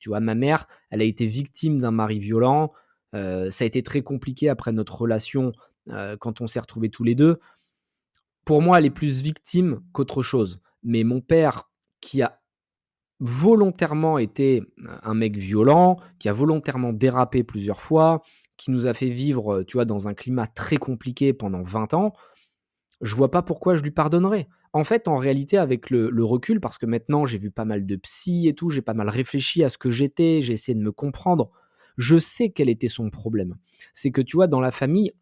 Tu vois? Ma mère, elle a été victime d'un mari violent, ça a été très compliqué après notre relation, quand on s'est retrouvés tous les 2. Pour moi, elle est plus victime qu'autre chose. Mais mon père, qui a volontairement été un mec violent, qui a volontairement dérapé plusieurs fois, qui nous a fait vivre, tu vois, dans un climat très compliqué pendant 20 ans, je vois pas pourquoi je lui pardonnerais. En fait, en réalité, avec le recul, parce que maintenant j'ai vu pas mal de psy et tout, j'ai pas mal réfléchi à ce que j'étais, j'ai essayé de me comprendre. Je sais quel était son problème. C'est que, tu vois, dans la famille,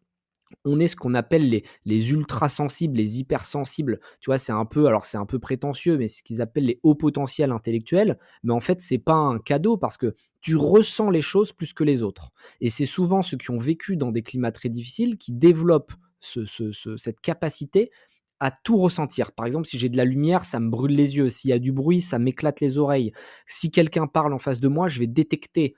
on est ce qu'on appelle les ultrasensibles, les hypersensibles. Tu vois, c'est un peu prétentieux, mais c'est ce qu'ils appellent les hauts potentiels intellectuels. Mais en fait, c'est pas un cadeau parce que tu ressens les choses plus que les autres. Et c'est souvent ceux qui ont vécu dans des climats très difficiles qui développent cette capacité à tout ressentir. Par exemple, si j'ai de la lumière, ça me brûle les yeux. S'il y a du bruit, ça m'éclate les oreilles. Si quelqu'un parle en face de moi, je vais détecter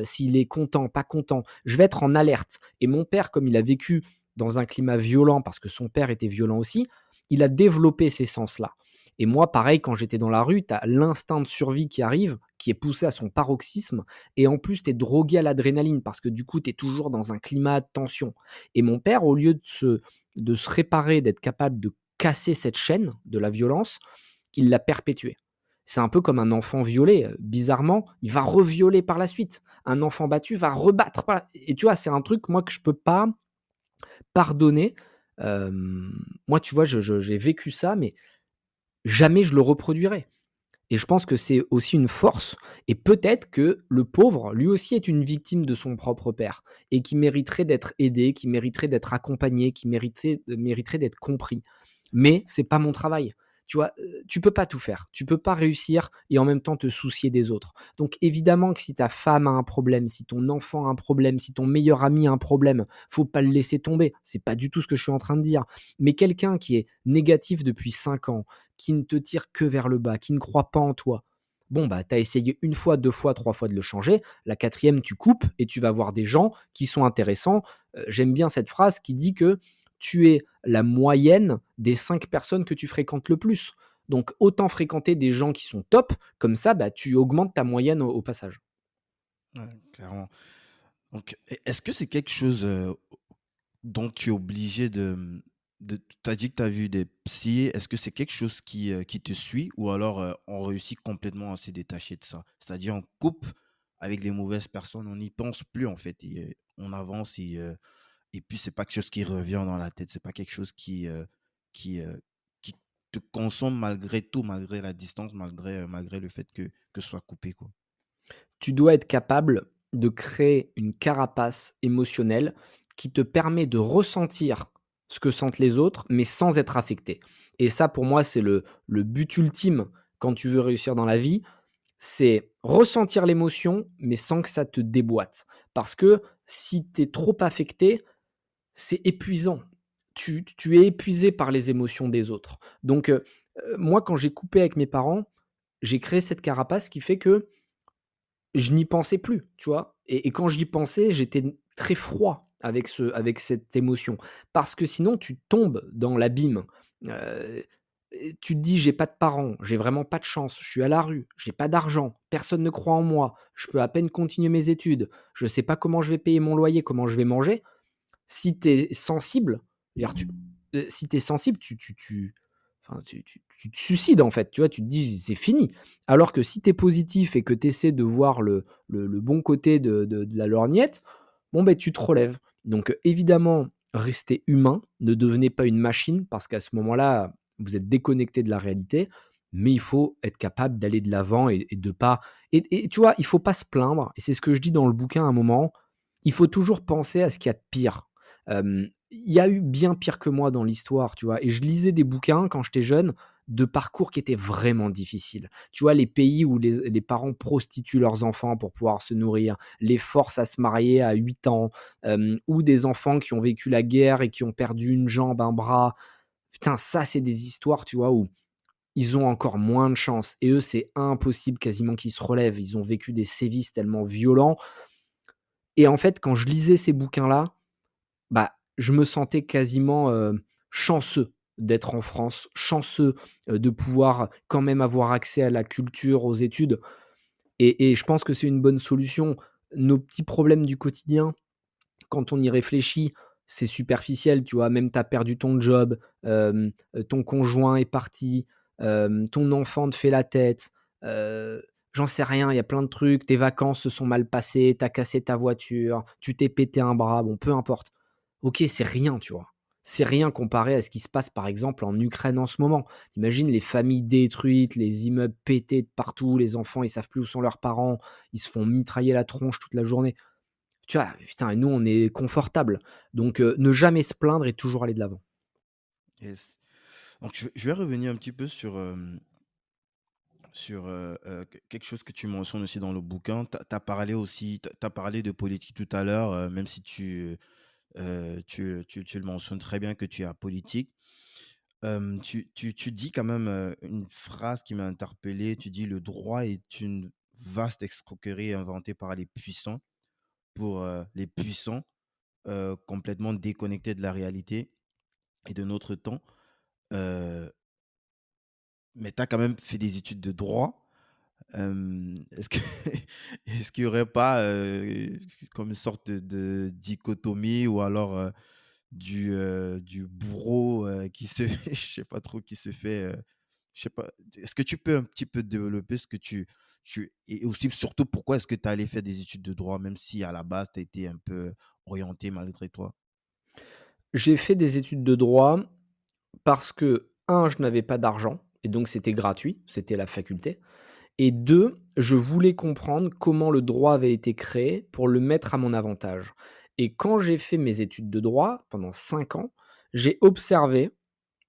s'il est content, pas content. Je vais être en alerte. Et mon père, comme il a vécu dans un climat violent, parce que son père était violent aussi, il a développé ces sens-là. Et moi, pareil, quand j'étais dans la rue, tu as l'instinct de survie qui arrive, qui est poussé à son paroxysme, et en plus, tu es drogué à l'adrénaline, parce que du coup, tu es toujours dans un climat de tension. Et mon père, au lieu de se réparer, d'être capable de casser cette chaîne de la violence, il l'a perpétuée. C'est un peu comme un enfant violé, bizarrement, il va revioler par la suite. Un enfant battu va rebattre par la et tu vois, c'est un truc, moi, que je peux pas pardonner. Moi, tu vois, j'ai vécu ça, mais jamais je le reproduirai et je pense que c'est aussi une force et peut-être que le pauvre, lui aussi, est une victime de son propre père et qui mériterait d'être aidé, qui mériterait d'être accompagné, qui mériterait d'être compris. Mais c'est pas mon travail. Tu vois? Tu peux pas tout faire. Tu peux pas réussir et en même temps te soucier des autres. Donc évidemment que si ta femme a un problème, si ton enfant a un problème, si ton meilleur ami a un problème, faut pas le laisser tomber. C'est pas du tout ce que je suis en train de dire. Mais quelqu'un qui est négatif depuis 5 ans, qui ne te tire que vers le bas, qui ne croit pas en toi. Bon, bah, tu as essayé une fois, 2 fois, 3 fois de le changer. La quatrième, tu coupes et tu vas voir des gens qui sont intéressants. J'aime bien cette phrase qui dit que tu es la moyenne des 5 personnes que tu fréquentes le plus. Donc autant fréquenter des gens qui sont top, comme ça, bah, tu augmentes ta moyenne au passage. Ouais, clairement. Donc, est-ce que c'est quelque chose, dont tu es obligé tu as dit que tu as vu des psys, est-ce que c'est quelque chose qui te suit ou alors, on réussit complètement à se détacher de ça? C'est-à-dire on coupe avec les mauvaises personnes, on n'y pense plus en fait et on avance et puis c'est pas quelque chose qui revient dans la tête, c'est pas quelque chose qui te consomme malgré tout, malgré la distance, malgré le fait que ce soit coupé, quoi? Tu dois être capable de créer une carapace émotionnelle qui te permet de ressentir ce que sentent les autres, mais sans être affecté. Et ça, pour moi, c'est le but ultime quand tu veux réussir dans la vie, c'est ressentir l'émotion, mais sans que ça te déboîte. Parce que si tu es trop affecté, c'est épuisant. Tu es épuisé par les émotions des autres. Donc, moi, quand j'ai coupé avec mes parents, j'ai créé cette carapace qui fait que je n'y pensais plus, tu vois? Et quand j'y pensais, j'étais très froid avec cette émotion. Parce que sinon tu tombes dans l'abîme. Et tu te dis: «J'ai pas de parents, j'ai vraiment pas de chance, je suis à la rue, j'ai pas d'argent, personne ne croit en moi, je peux à peine continuer mes études, je sais pas comment je vais payer mon loyer, comment je vais manger». Si tu es sensible, c'est-à-dire si tu es sensible, enfin, tu te suicides, en fait, tu vois? Tu te dis: «C'est fini». Alors que si tu es positif et que tu essaies de voir le bon côté de la lorgnette, bon, ben tu te relèves. Donc, évidemment, restez humain, ne devenez pas une machine parce qu'à ce moment-là, vous êtes déconnecté de la réalité, mais il faut être capable d'aller de l'avant et de pas et tu vois, il faut pas se plaindre et c'est ce que je dis dans le bouquin à un moment, il faut toujours penser à ce qu'il y a de pire. Il y a eu bien pire que moi dans l'histoire, tu vois? Et je lisais des bouquins quand j'étais jeune, de parcours qui étaient vraiment difficiles. Tu vois, les pays où les parents prostituent leurs enfants pour pouvoir se nourrir, les forcent à se marier à 8 ans, ou des enfants qui ont vécu la guerre et qui ont perdu une jambe, un bras. Putain, ça, c'est des histoires, tu vois, où ils ont encore moins de chance et eux, c'est impossible quasiment qu'ils se relèvent. Ils ont vécu des sévices tellement violents et en fait, quand je lisais ces bouquins-là, bah, je me sentais quasiment, chanceux d'être en France, chanceux, de pouvoir quand même avoir accès à la culture, aux études. et je pense que c'est une bonne solution. Nos petits problèmes du quotidien, quand on y réfléchit, c'est superficiel, tu vois? Même tu as perdu ton job, ton conjoint est parti, ton enfant te fait la tête, j'en sais rien, il y a plein de trucs, tes vacances se sont mal passées, tu as cassé ta voiture, tu t'es pété un bras, bon, peu importe. OK, c'est rien, tu vois? C'est rien comparé à ce qui se passe, par exemple, en Ukraine en ce moment. Tu les familles détruites, les immeubles pétés de partout, les enfants, ils savent plus où sont leurs parents, ils se font mitrailler la tronche toute la journée. Tu vois? Putain, et nous, on est confortable. Donc, ne jamais se plaindre et toujours aller de l'avant. Yes. Donc je vais revenir un petit peu sur, quelque chose que tu mentionnes aussi dans le bouquin. Tu as parlé aussi, tu parlé de politique tout à l'heure, même si tu le mentionnes très bien que tu es apolitique. Tu dis quand même, une phrase qui m'a interpellé. Tu dis: «Le droit est une vaste escroquerie inventée par les puissants pour, les puissants, complètement déconnectés de la réalité et de notre temps». Heu, mais tu as quand même fait des études de droit. Est-ce que est-ce qu'il y aurait pas, comme une sorte de dichotomie ou alors, du bourreau, qui se fait je sais pas trop, qui se fait, je sais pas. Est-ce que tu peux un petit peu développer ce que tu et aussi surtout pourquoi est-ce que tu es allé faire des études de droit, même si à la base tu as été un peu orienté malgré toi? J'ai fait des études de droit parce que, un, je n'avais pas d'argent et donc c'était gratuit, c'était la faculté, et 2, je voulais comprendre comment le droit avait été créé pour le mettre à mon avantage, et quand j'ai fait mes études de droit pendant 5 ans, j'ai observé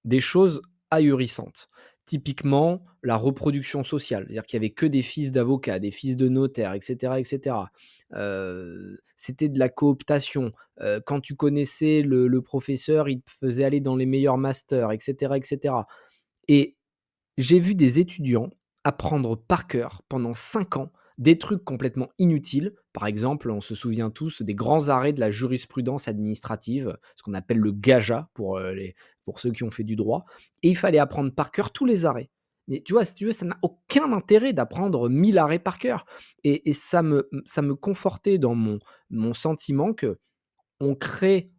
des choses ahurissantes. Typiquement, la reproduction sociale, c'est-à-dire qu'il y avait que des fils d'avocats, des fils de notaires, et cetera, et cetera. C'était de la cooptation. Quand tu connaissais le professeur, il te faisait aller dans les meilleurs masters, et cetera, et cetera. Et j'ai vu des étudiants apprendre par cœur pendant 5 ans des trucs complètement inutiles. Par exemple, on se souvient tous des grands arrêts de la jurisprudence administrative, ce qu'on appelle le GAJA pour ceux qui ont fait du droit, et il fallait apprendre par cœur tous les arrêts. Mais tu vois, si tu veux, ça n'a aucun intérêt d'apprendre 1000 arrêts par cœur, et ça me confortait dans mon sentiment qu'on crée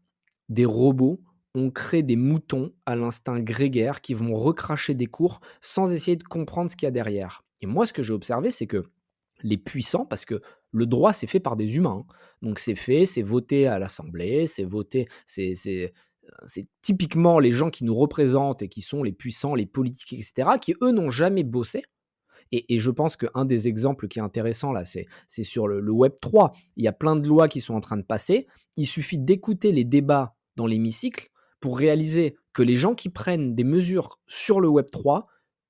des robots, on crée des moutons à l'instinct grégaire qui vont recracher des cours sans essayer de comprendre ce qu'il y a derrière. Et moi, ce que j'ai observé, c'est que les puissants, parce que le droit, c'est fait par des humains, hein. Donc c'est fait, c'est voté à l'Assemblée, c'est voté, c'est typiquement les gens qui nous représentent et qui sont les puissants, les politiques, etc., qui eux n'ont jamais bossé. Et je pense qu'un des exemples qui est intéressant là, c'est sur le Web 3. Il y a plein de lois qui sont en train de passer. Il suffit d'écouter les débats dans l'hémicycle pour réaliser que les gens qui prennent des mesures sur le Web 3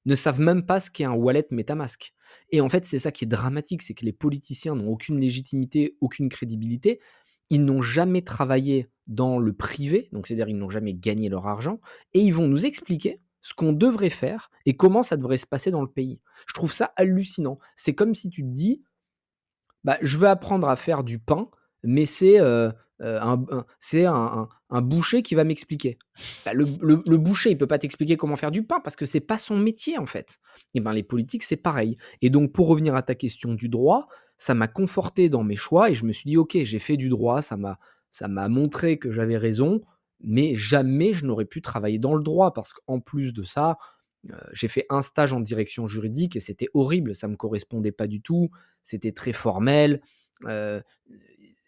ne savent même pas ce qu'est un wallet MetaMask. Et en fait, c'est ça qui est dramatique, c'est que les politiciens n'ont aucune légitimité, aucune crédibilité. Ils n'ont jamais travaillé dans le privé, donc c'est-à-dire ils n'ont jamais gagné leur argent, et ils vont nous expliquer ce qu'on devrait faire et comment ça devrait se passer dans le pays. Je trouve ça hallucinant. C'est comme si tu te dis: «Bah, je veux apprendre à faire du pain, mais c'est un boucher qui va m'expliquer». Bah, le boucher, il peut pas t'expliquer comment faire du pain parce que c'est pas son métier, en fait. Et ben, les politiques, c'est pareil. Et donc pour revenir à ta question du droit, ça m'a conforté dans mes choix et je me suis dit: «OK, j'ai fait du droit, ça m'a montré que j'avais raison, mais jamais je n'aurais pu travailler dans le droit» parce qu'en plus de ça, j'ai fait un stage en direction juridique et c'était horrible, ça me correspondait pas du tout, c'était très formel. Heu,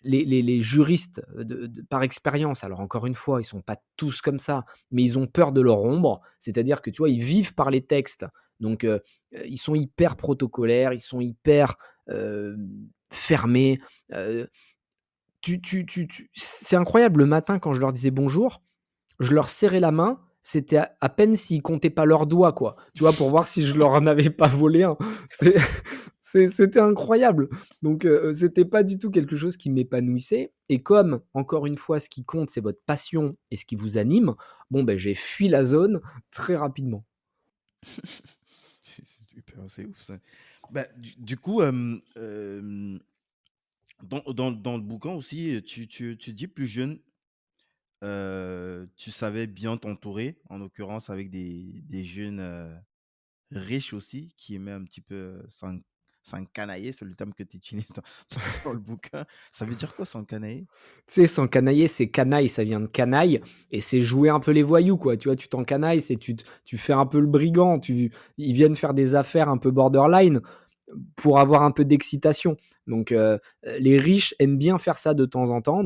les juristes, par expérience, alors encore une fois, ils sont pas tous comme ça, mais ils ont peur de leur ombre. C'est-à-dire que, tu vois, ils vivent par les textes, donc ils sont hyper protocolaires, ils sont hyper, fermés. Heu, c'est incroyable, le matin quand je leur disais bonjour, je leur serrais la main, c'était à peine s'ils comptaient pas leurs doigts, quoi. Tu vois? Pour voir si je leur en avais pas volé un. C'est c'était incroyable. Donc c'était pas du tout quelque chose qui m'épanouissait, et comme, encore une fois, ce qui compte, c'est votre passion et ce qui vous anime, bon, ben j'ai fui la zone très rapidement. C'est super, c'est ouf ça. Bah, du coup, dans le bouquin aussi, tu dis plus jeune, tu savais bien t'entourer, en l'occurrence avec des jeunes, riches aussi, qui aimaient un petit peu, s'encanailler, c'est le terme que tu utilises dans le bouquin. Ça veut dire quoi s'encanailler? Tu sais, s'encanailler, c'est canaille, ça vient de canaille et c'est jouer un peu les voyous, quoi. Tu vois, tu t'encanailles, c'est tu fais un peu le brigand, ils viennent faire des affaires un peu borderline pour avoir un peu d'excitation. Donc les riches aiment bien faire ça de temps en temps.